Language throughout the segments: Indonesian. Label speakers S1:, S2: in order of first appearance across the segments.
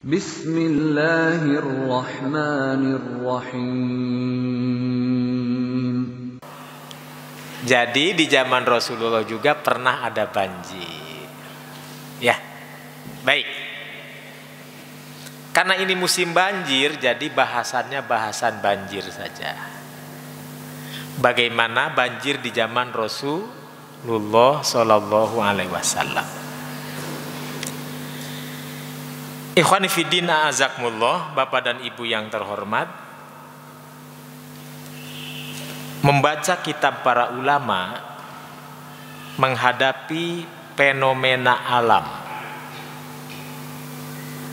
S1: Bismillahirrahmanirrahim.
S2: Jadi di zaman Rasulullah juga pernah ada banjir. Ya, baik. Karena ini musim banjir, jadi bahasannya bahasan banjir saja. Bagaimana banjir di zaman Rasulullah Shallallahu Alaihi Wasallam. Ikhwani fiddin a'azakumullah, Bapak dan Ibu yang terhormat, membaca kitab para ulama menghadapi fenomena alam,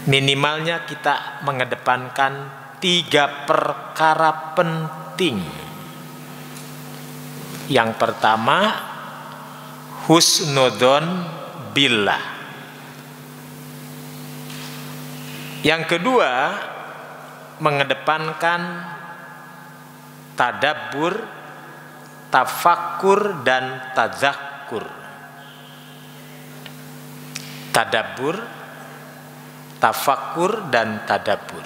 S2: minimalnya kita mengedepankan 3 perkara penting. Yang pertama, husnudzon billah. Yang kedua, mengedepankan tadabbur, tafakkur, dan tadzakkur. Tadabbur, tafakkur, dan tadabbur.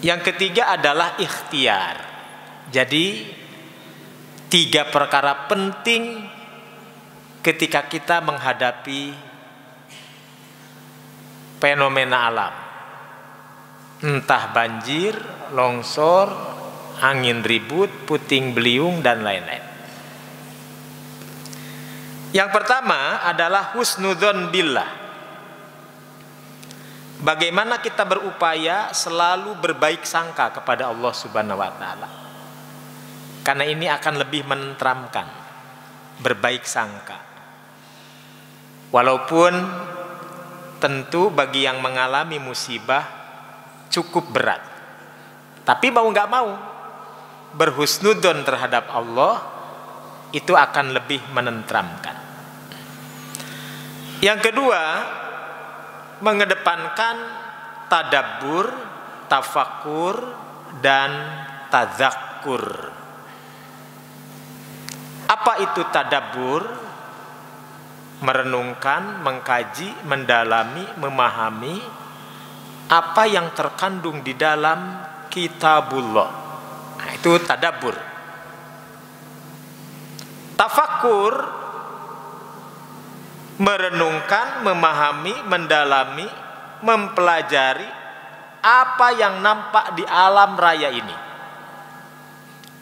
S2: Yang ketiga adalah ikhtiar. Jadi 3 perkara penting ketika kita menghadapi fenomena alam, entah banjir, longsor, angin ribut, puting beliung, dan lain-lain. Yang pertama adalah husnudzon billah. Bagaimana kita berupaya selalu berbaik sangka kepada Allah Subhanahu wa Ta'ala, karena ini akan lebih menenteramkan. Berbaik sangka, walaupun tentu bagi yang mengalami musibah cukup berat, tapi mau nggak mau berhusnudzon terhadap Allah itu akan lebih menenteramkan. Yang kedua, mengedepankan tadabbur, tafakkur, dan tadzakkur. Apa itu tadabbur? Merenungkan, mengkaji, mendalami, memahami apa yang terkandung di dalam kitabullah. Nah, itu tadabbur. Tafakkur, merenungkan, memahami, mendalami, mempelajari apa yang nampak di alam raya ini.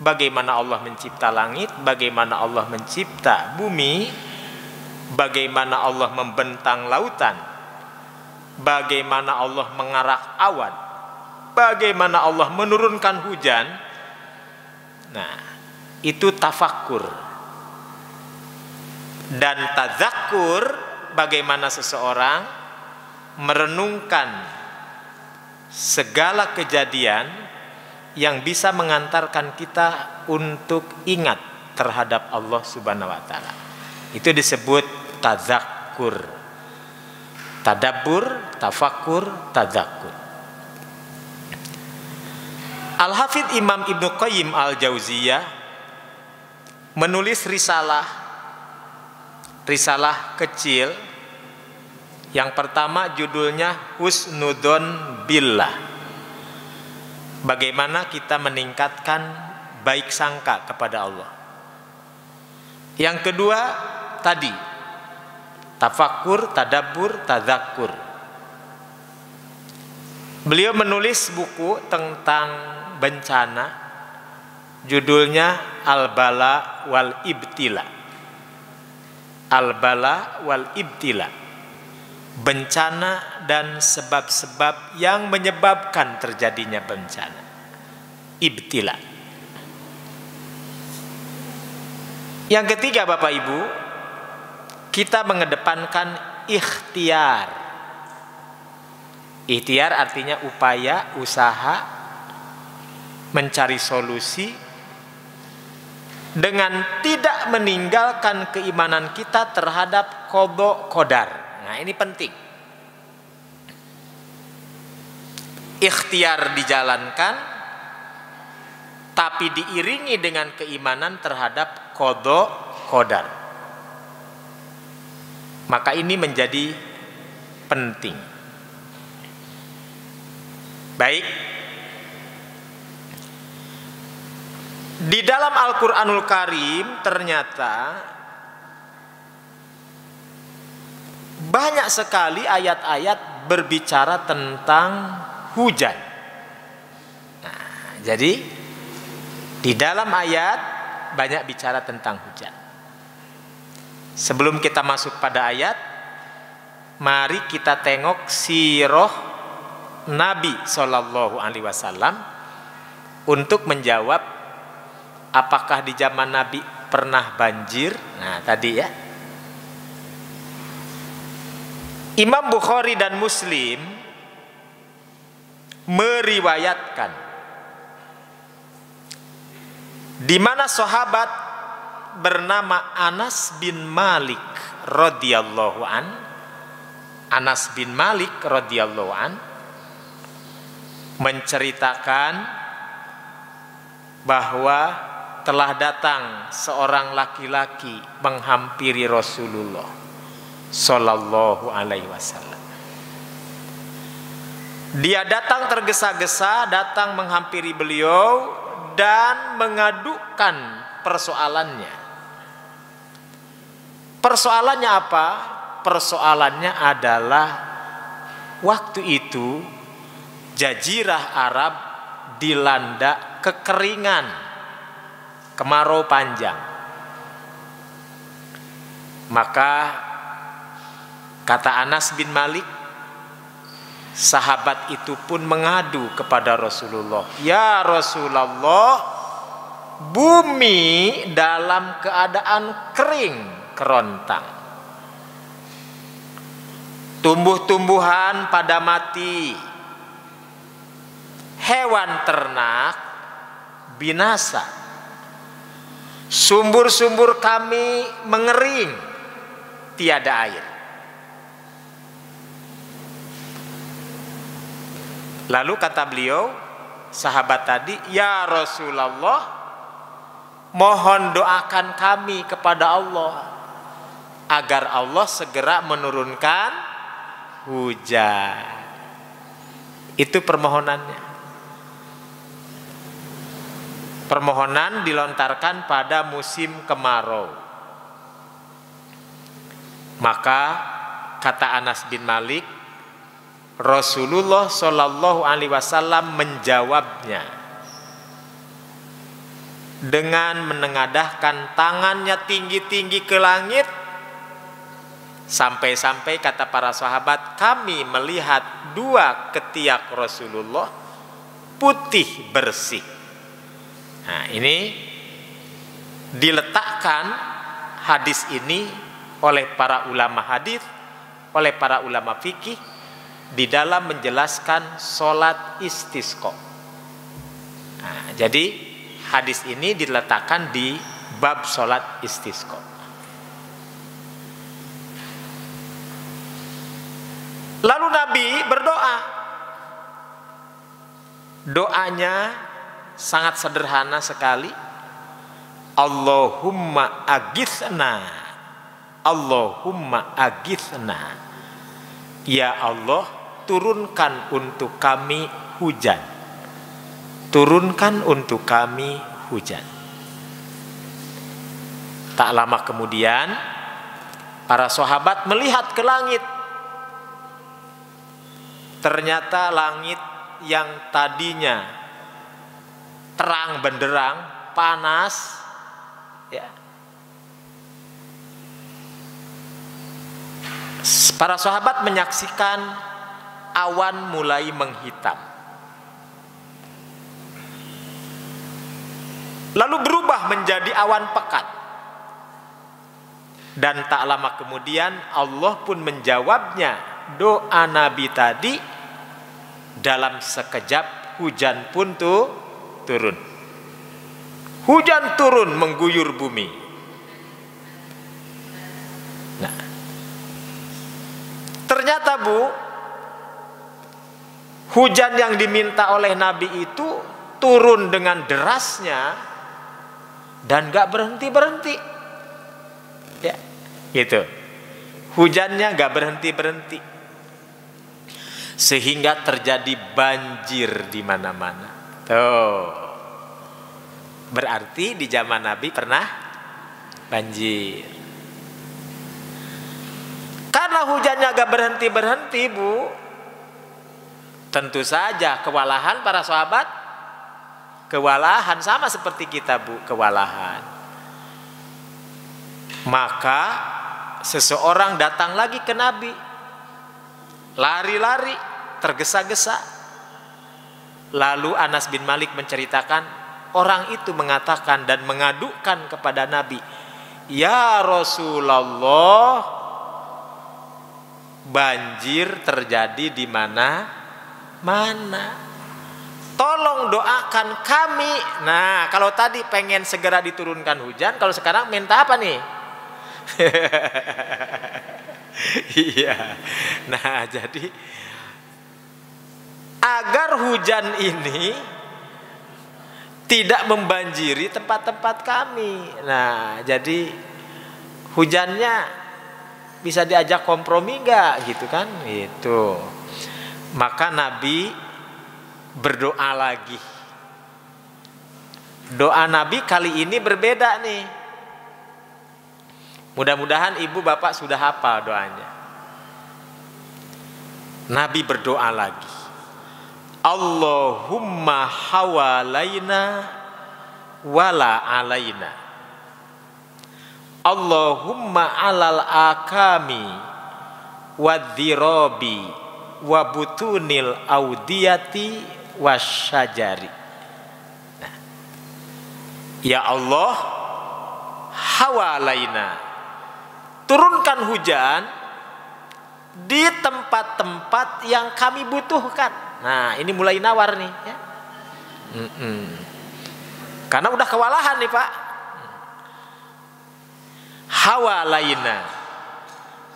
S2: Bagaimana Allah mencipta langit, bagaimana Allah mencipta bumi, bagaimana Allah membentang lautan, bagaimana Allah mengarak awan, bagaimana Allah menurunkan hujan. Nah, itu tafakkur. Dan tadzakkur, bagaimana seseorang merenungkan segala kejadian yang bisa mengantarkan kita untuk ingat terhadap Allah Subhanahu wa Ta'ala. Itu disebut tadzakkur. Tadabbur, tafakkur, tadzakkur. Al-Hafidz Imam Ibnu Qayyim Al-Jauziyah menulis risalah kecil. Yang pertama judulnya Husnudzon Billah. Bagaimana kita meningkatkan baik sangka kepada Allah. Yang kedua tadi, tafakkur, tadabbur, tadzakkur. Beliau menulis buku tentang bencana, judulnya Al-Bala wal Ibtila. Al-Bala wal Ibtila. Bencana dan sebab-sebab yang menyebabkan terjadinya bencana. Ibtila. Yang ketiga Bapak Ibu, kita mengedepankan ikhtiar. Ikhtiar artinya upaya, usaha, mencari solusi dengan tidak meninggalkan keimanan kita terhadap qada qadar. Nah, ini penting. Ikhtiar dijalankan, tapi diiringi dengan keimanan terhadap qada qadar. Maka ini menjadi penting. Baik. Di dalam Al-Qur'anul Karim ternyata banyak sekali ayat-ayat berbicara tentang hujan. Nah, jadi di dalam ayat banyak bicara tentang hujan. Sebelum kita masuk pada ayat, mari kita tengok sirah Nabi Shallallahu Alaihi Wasallam untuk menjawab apakah di zaman Nabi pernah banjir. Nah tadi ya, Imam Bukhari dan Muslim meriwayatkan di mana sahabat bernama Anas bin Malik radhiyallahu an, Anas bin Malik radhiyallahu an menceritakan bahwa telah datang seorang laki-laki menghampiri Rasulullah Sallallahu Alaihi Wasallam. Dia datang tergesa-gesa, datang menghampiri beliau dan mengadukan persoalannya. Persoalannya apa? Persoalannya adalah waktu itu Jazirah Arab dilanda kekeringan, kemarau panjang. Maka kata Anas bin Malik, sahabat itu pun mengadu kepada Rasulullah, "Ya Rasulullah, bumi dalam keadaan kering kerontang. Tumbuh-tumbuhan pada mati, hewan ternak binasa, sumur-sumur kami mengering, tiada air." Lalu kata beliau, sahabat tadi, "Ya Rasulullah, mohon doakan kami kepada Allah agar Allah segera menurunkan hujan." Itu permohonannya. Permohonan dilontarkan pada musim kemarau. Maka kata Anas bin Malik, Rasulullah Shallallahu Alaihi Wasallam menjawabnya dengan menengadahkan tangannya tinggi-tinggi ke langit, sampai-sampai kata para sahabat, kami melihat dua ketiak Rasulullah putih bersih. Nah, ini diletakkan hadis ini oleh para ulama hadis, oleh para ulama fikih di dalam menjelaskan sholat istisqa. Nah, jadi hadis ini diletakkan di bab sholat istisqa. Lalu Nabi berdoa. Doanya sangat sederhana sekali. Allahumma agithna, Allahumma agithna. Ya Allah, turunkan untuk kami hujan. Turunkan untuk kami hujan. Tak lama kemudian, para sahabat melihat ke langit. Ternyata langit yang tadinya terang benderang, panas, ya, para sahabat menyaksikan awan mulai menghitam, lalu berubah menjadi awan pekat. Dan tak lama kemudian Allah pun menjawabnya doa Nabi tadi. Dalam sekejap hujan pun turun. Hujan turun mengguyur bumi. Nah, ternyata hujan yang diminta oleh Nabi itu turun dengan derasnya dan gak berhenti-berhenti. Ya, gitu. Hujannya gak berhenti-berhenti. sehingga terjadi banjir di mana-mana. Tuh, berarti di zaman Nabi pernah banjir. Karena hujannya gak berhenti-berhenti, Bu, tentu saja kewalahan para sahabat, kewalahan sama seperti kita, Bu, kewalahan. Maka seseorang datang lagi ke Nabi, lari-lari, tergesa-gesa. Lalu Anas bin Malik menceritakan, orang itu mengatakan dan mengadukan kepada Nabi, "Ya Rasulullah, banjir terjadi di mana-mana. Tolong doakan kami." Nah, kalau tadi pengen segera diturunkan hujan, kalau sekarang minta apa nih? Iya. Nah, jadi agar hujan ini tidak membanjiri tempat-tempat kami. Nah, jadi hujannya bisa diajak kompromi nggak gitu kan? Itu. Maka Nabi berdoa lagi. Doa Nabi kali ini berbeda nih. Mudah-mudahan ibu bapak sudah hafal doanya. Nabi berdoa lagi, Allahumma hawalaina wala alaina, Allahumma alal akami wadhirabi wa butunil audiyati wasyajari. Nah, ya Allah, hawalaina, turunkan hujan di tempat-tempat yang kami butuhkan. Nah, ini mulai nawar nih ya. Karena udah kewalahan nih Pak. Hawalaina,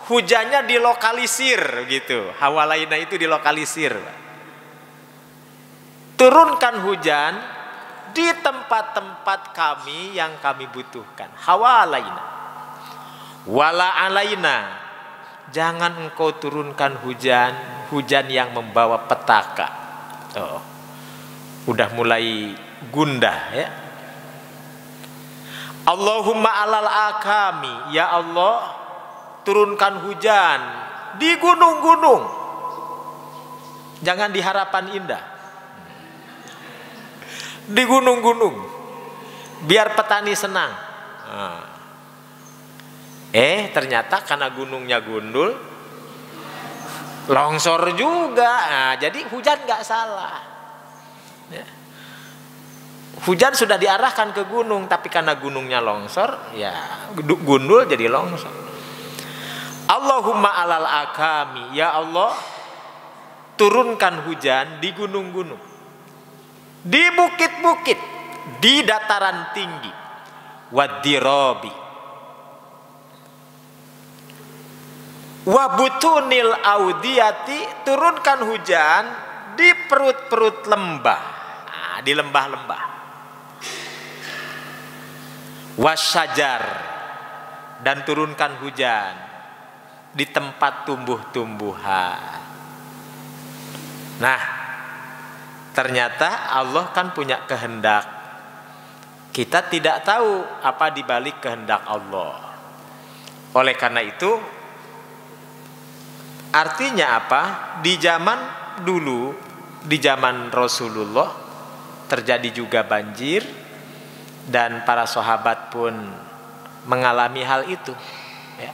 S2: hujannya dilokalisir gitu. Hawalaina itu dilokalisir, Pak. Turunkan hujan di tempat-tempat kami yang kami butuhkan. Hawalaina. Wala alaina, jangan engkau turunkan hujan yang membawa petaka. Oh, udah mulai gundah ya. Allahumma alal akami, ya Allah, turunkan hujan di gunung-gunung, jangan di Harapan Indah, di gunung-gunung, biar petani senang. Ternyata karena gunungnya gundul, longsor juga. Nah, jadi hujan nggak salah ya. Hujan sudah diarahkan ke gunung, tapi karena gunungnya longsor, ya gundul jadi longsor. Allahumma alal akami, ya Allah, turunkan hujan di gunung-gunung, di bukit-bukit, di dataran tinggi, wadirabi, wabutunil audiyati, turunkan hujan di perut-perut lembah, di lembah-lembah, wasyajar, dan turunkan hujan di tempat tumbuh-tumbuhan. Nah, ternyata Allah kan punya kehendak. Kita tidak tahu apa dibalik kehendak Allah. Oleh karena itu, artinya apa? Di zaman dulu, di zaman Rasulullah, terjadi juga banjir, dan para sahabat pun mengalami hal itu ya.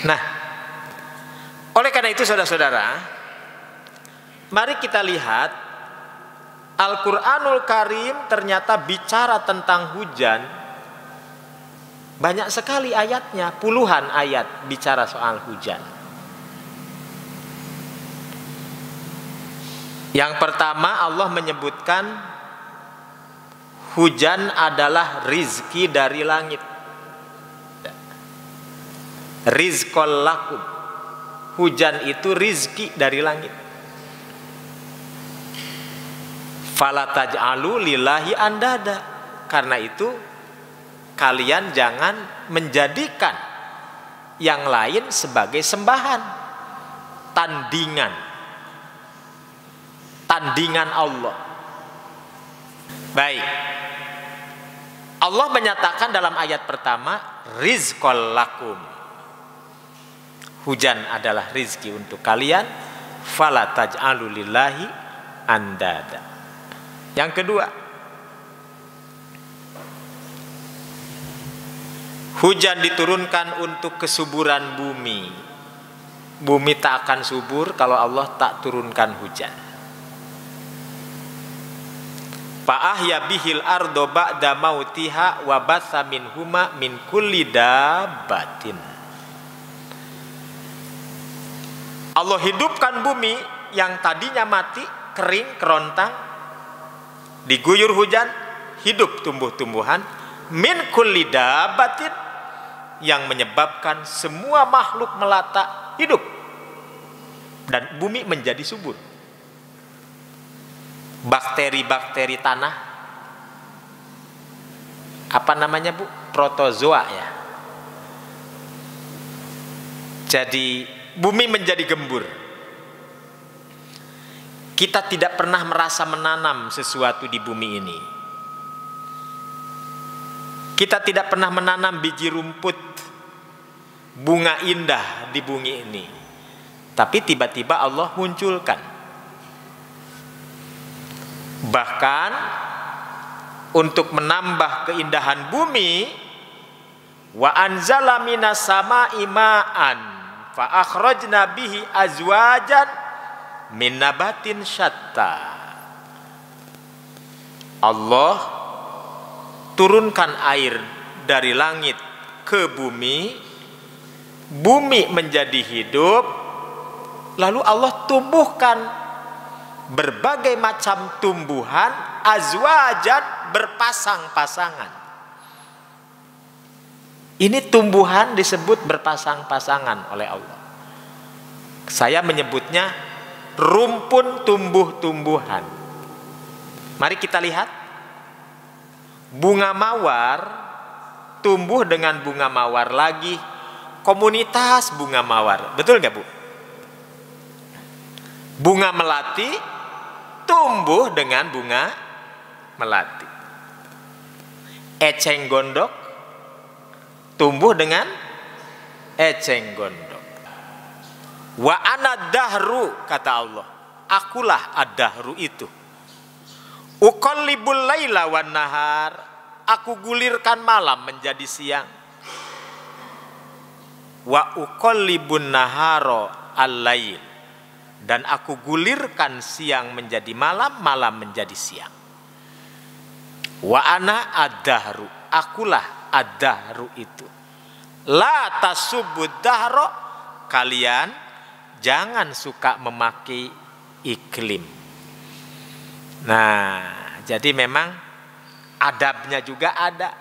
S2: Nah, oleh karena itu saudara-saudara, mari kita lihat Al-Quranul Karim ternyata bicara tentang hujan. Banyak sekali ayatnya, puluhan ayat bicara soal hujan. Yang pertama, Allah menyebutkan hujan adalah rizki dari langit. Rizqol lakum, hujan itu rizki dari langit. Fala taj'alu lillahi andada, karena itu kalian jangan menjadikan yang lain sebagai sembahan, tandingan tandingan Allah. Baik. Allah menyatakan dalam ayat pertama, rizqal lakum. Hujan adalah rizki untuk kalian, fala taj'alu lillahi andada. Yang kedua, hujan diturunkan untuk kesuburan bumi. Bumi tak akan subur kalau Allah tak turunkan hujan. Fa'ahya bihil ardo ba'da mautiha wa batha minhuma min kulli dabbatin. Allah hidupkan bumi yang tadinya mati, kering, kerontang, diguyur hujan, hidup tumbuh-tumbuhan, min kulli dabbatin, yang menyebabkan semua makhluk melata hidup dan bumi menjadi subur. Bakteri-bakteri tanah, apa namanya Bu? Protozoa ya. Jadi bumi menjadi gembur. Kita tidak pernah merasa menanam sesuatu di bumi ini. Kita tidak pernah menanam biji rumput, bunga indah di bumi ini. Tapi tiba-tiba Allah munculkan. Bahkan untuk menambah keindahan bumi, wa anzala minas sama'i ma'an fa akhrajna bihi azwajan min nabatin syatta. Allah turunkan air dari langit ke bumi, bumi menjadi hidup, lalu Allah tumbuhkan berbagai macam tumbuhan, azwajan, berpasang-pasangan. Ini tumbuhan disebut berpasang-pasangan oleh Allah. Saya menyebutnya rumpun tumbuh-tumbuhan. Mari kita lihat. Bunga mawar tumbuh dengan bunga mawar lagi, komunitas bunga mawar. Betul nggak Bu? Bunga melati tumbuh dengan bunga melati. Eceng gondok tumbuh dengan eceng gondok. Wa ana dahru, kata Allah, akulah ad-dahru itu. Uqallibul laila wan nahar, aku gulirkan malam menjadi siang. Wa uqallibun nahara al-lail, dan aku gulirkan siang menjadi malam, malam menjadi siang. Wa ana ad-dahru, akulah ad-dahru itu. La tasubud dahro, kalian jangan suka memakai iklim. Nah, jadi memang adabnya juga ada.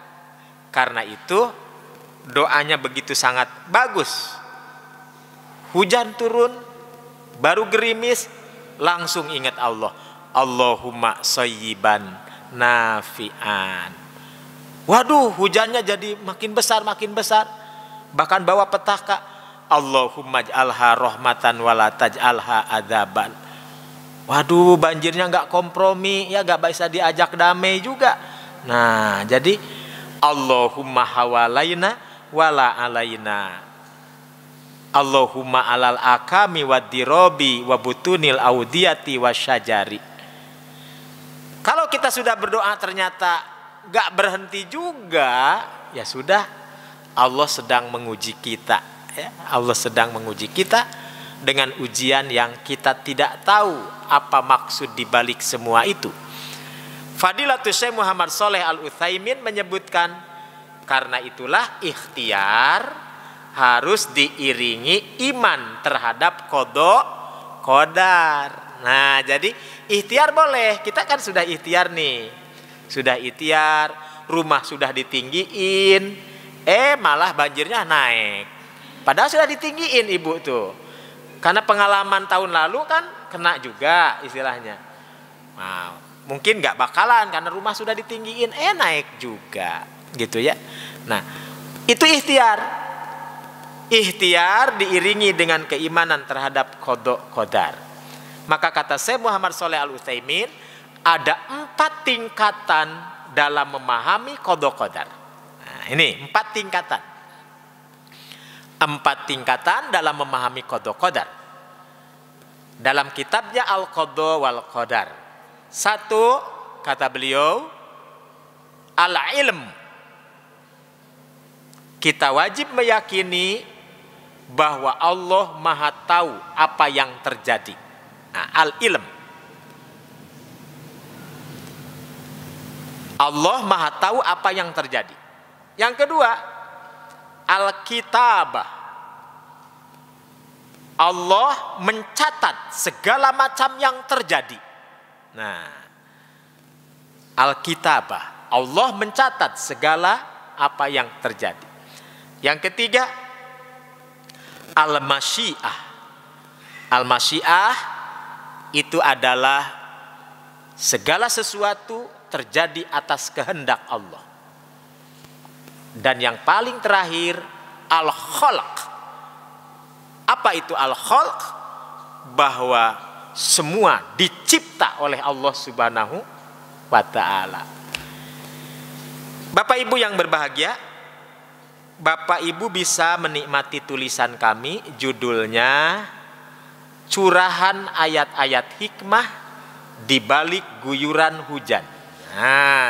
S2: Karena itu doanya begitu sangat bagus. Hujan turun, baru gerimis, langsung ingat Allah. Allahumma sayyiban nafi'an. Waduh, hujannya jadi makin besar, makin besar. Bahkan bawa petaka, Allahumma ij'alha rahmatan wala taj'alha adzaban. Waduh, banjirnya nggak kompromi, ya nggak bisa diajak damai juga. Nah, jadi Allahumma hawalaina wala alaina. Allahumma alal akami wadirobi wabutunil audiyati wasyajari. Kalau kita sudah berdoa ternyata nggak berhenti juga, ya sudah, Allah sedang menguji kita. Ya, Allah sedang menguji kita dengan ujian yang kita tidak tahu apa maksud dibalik semua itu. Fadilatul Syekh Muhammad Shalih Al-Utsaimin menyebutkan, karena itulah ikhtiar harus diiringi iman terhadap qada qadar. Nah, jadi ikhtiar boleh, kita kan sudah ikhtiar nih. Sudah ikhtiar, rumah sudah ditinggiin, malah banjirnya naik. Padahal sudah ditinggiin ibu tuh. Karena pengalaman tahun lalu kan kena juga istilahnya. Nah, mungkin nggak bakalan karena rumah sudah ditinggiin, naik juga, gitu ya. Nah, itu ikhtiar. Ikhtiar diiringi dengan keimanan terhadap qada qadar. Maka kata Syekh Muhammad Shalih Al Utsaimin, ada 4 tingkatan dalam memahami qada qadar. Nah, ini 4 tingkatan. 4 tingkatan dalam memahami qada qadar. Dalam kitabnya Al-Qadha wal Qadar. 1, kata beliau, al-ilm. Kita wajib meyakini bahwa Allah Maha tahu apa yang terjadi. Nah, al-ilm. Allah Maha tahu apa yang terjadi. Yang kedua, al-kitabah. Allah mencatat segala macam yang terjadi. Nah, al-kitabah. Allah mencatat segala apa yang terjadi. Yang ketiga, al-masyiah. Al-masyiah itu adalah segala sesuatu terjadi atas kehendak Allah. Dan yang paling terakhir, al-khalq. Apa itu al-khalq? Bahwa semua dicipta oleh Allah Subhanahu wa ta'ala. Bapak Ibu yang berbahagia, Bapak Ibu bisa menikmati tulisan kami, judulnya Curahan Ayat-ayat Hikmah di Balik Guyuran Hujan. Nah,